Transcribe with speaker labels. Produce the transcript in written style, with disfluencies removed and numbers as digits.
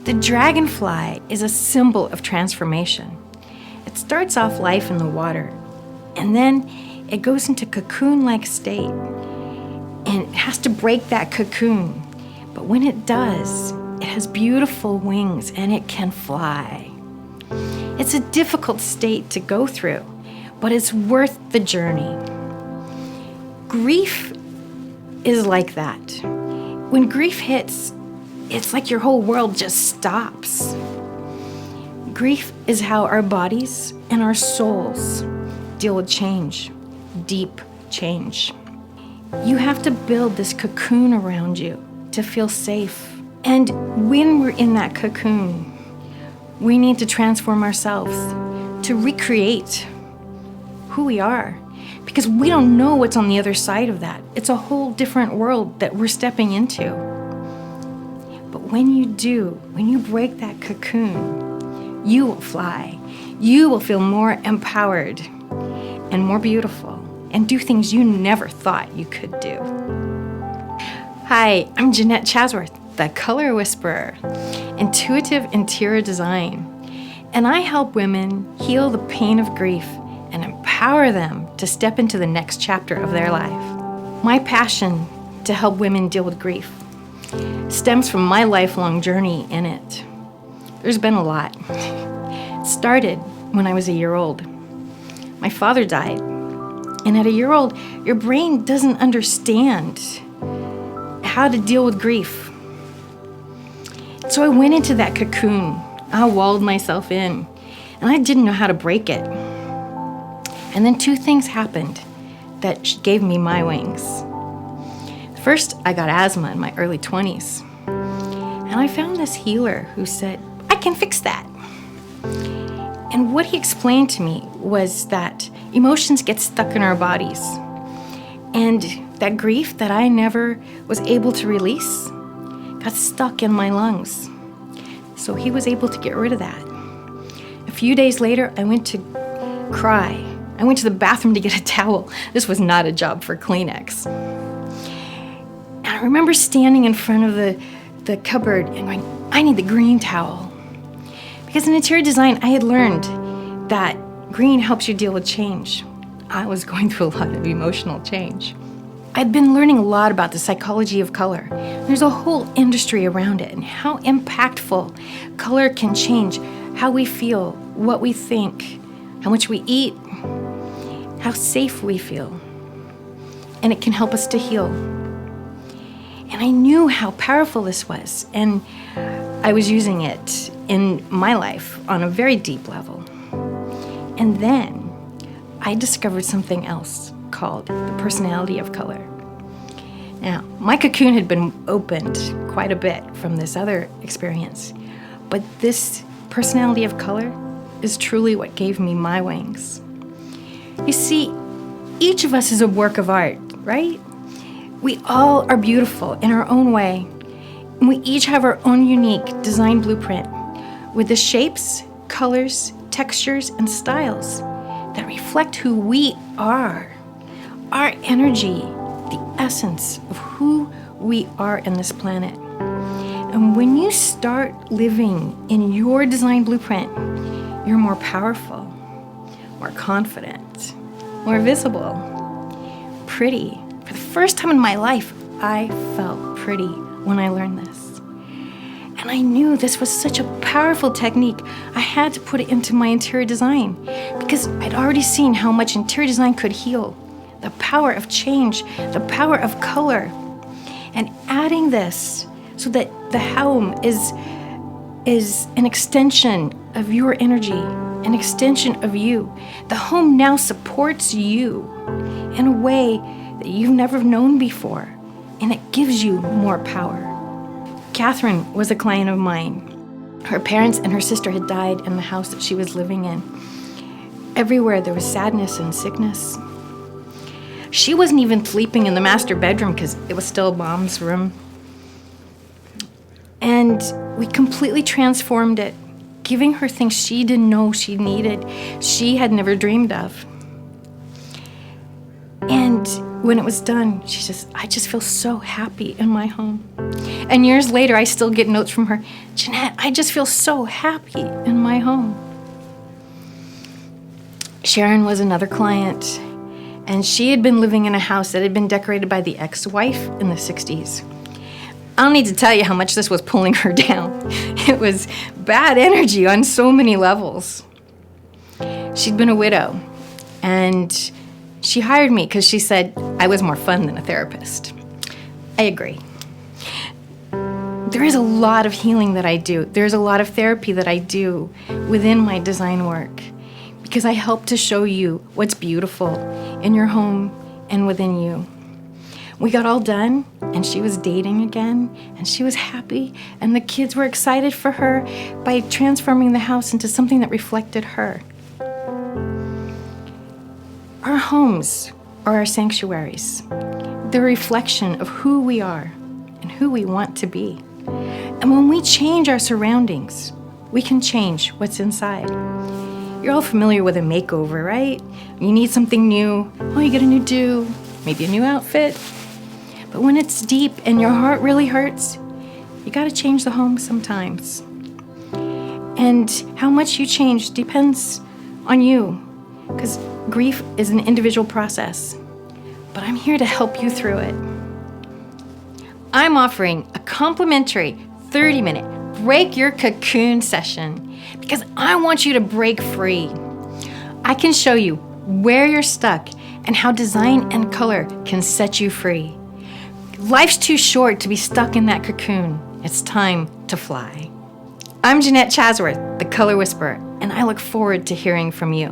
Speaker 1: The dragonfly is a symbol of transformation. It starts off life in the water, and then it goes into cocoon-like state, and it has to break that cocoon. But when it does, it has beautiful wings and it can fly. It's a difficult state to go through, but it's worth the journey. Grief is like that. When grief hits, it's like your whole world just stops. Grief is how our bodies and our souls deal with change, deep change. You have to build this cocoon around you to feel safe. And when we're in that cocoon, we need to transform ourselves to recreate who we are, because we don't know what's on the other side of that. It's a whole different world that we're stepping into. But when you do, when you break that cocoon, you will fly. You will feel more empowered and more beautiful and do things you never thought you could do. Hi, I'm Jeanette Chasworth, the Color Whisperer, Intuitive Interior Design, and I help women heal the pain of grief and empower them to step into the next chapter of their life. My passion to help women deal with grief stems from my lifelong journey in it. There's been a lot. It started when I was a year old. My father died, and at a year old, your brain doesn't understand how to deal with grief. So I went into that cocoon. I walled myself in, and I didn't know how to break it. And then two things happened that gave me my wings. First, I got asthma in my early 20s, and I found this healer who said, I can fix that. And what he explained to me was that emotions get stuck in our bodies, and that grief that I never was able to release got stuck in my lungs. So he was able to get rid of that. A few days later, I went to cry. I went to the bathroom to get a towel. This was not a job for Kleenex. And I remember standing in front of the cupboard and going, I need the green towel. Because in interior design, I had learned that green helps you deal with change. I was going through a lot of emotional change. I'd been learning a lot about the psychology of color. There's a whole industry around it and how impactful color can change how we feel, what we think, how much we eat, how safe we feel. And it can help us to heal. And I knew how powerful this was, and I was using it in my life on a very deep level. And then I discovered something else called the personality of color. Now, my cocoon had been opened quite a bit from this other experience, but this personality of color is truly what gave me my wings. You see, each of us is a work of art, right? We all are beautiful in our own way, and we each have our own unique design blueprint with the shapes, colors, textures, and styles that reflect who we are, our energy, the essence of who we are in this planet. And when you start living in your design blueprint, you're more powerful, more confident, more visible, pretty. For the first time in my life, I felt pretty when I learned this. And I knew this was such a powerful technique. I had to put it into my interior design because I'd already seen how much interior design could heal. The power of change, the power of color. And adding this so that the home is an extension of your energy, an extension of you. The home now supports you in a way that you've never known before, and it gives you more power. Catherine was a client of mine. Her parents and her sister had died in the house that she was living in. Everywhere there was sadness and sickness. She wasn't even sleeping in the master bedroom because it was still Mom's room. And we completely transformed it, giving her things she didn't know she needed, she had never dreamed of. And when it was done, she says, I just feel so happy in my home. And years later, I still get notes from her, Jeanette, I just feel so happy in my home. Sharon was another client, and she had been living in a house that had been decorated by the ex-wife in the 60s. I don't need to tell you how much this was pulling her down. It was bad energy on so many levels. She'd been a widow, and she hired me because she said I was more fun than a therapist. I agree. There is a lot of healing that I do. There's a lot of therapy that I do within my design work because I help to show you what's beautiful in your home and within you. We got all done, and she was dating again, and she was happy, and the kids were excited for her by transforming the house into something that reflected her. Our homes are our sanctuaries. They're a reflection of who we are and who we want to be. And when we change our surroundings, we can change what's inside. You're all familiar with a makeover, right? You need something new. Oh, you get a new do, maybe a new outfit. But when it's deep and your heart really hurts, you gotta change the home sometimes. And how much you change depends on you, because grief is an individual process. But I'm here to help you through it. I'm offering a complimentary 30-minute Break Your Cocoon session because I want you to break free. I can show you where you're stuck and how design and color can set you free. Life's too short to be stuck in that cocoon. It's time to fly. I'm Jeanette Chasworth, the Color Whisperer, and I look forward to hearing from you.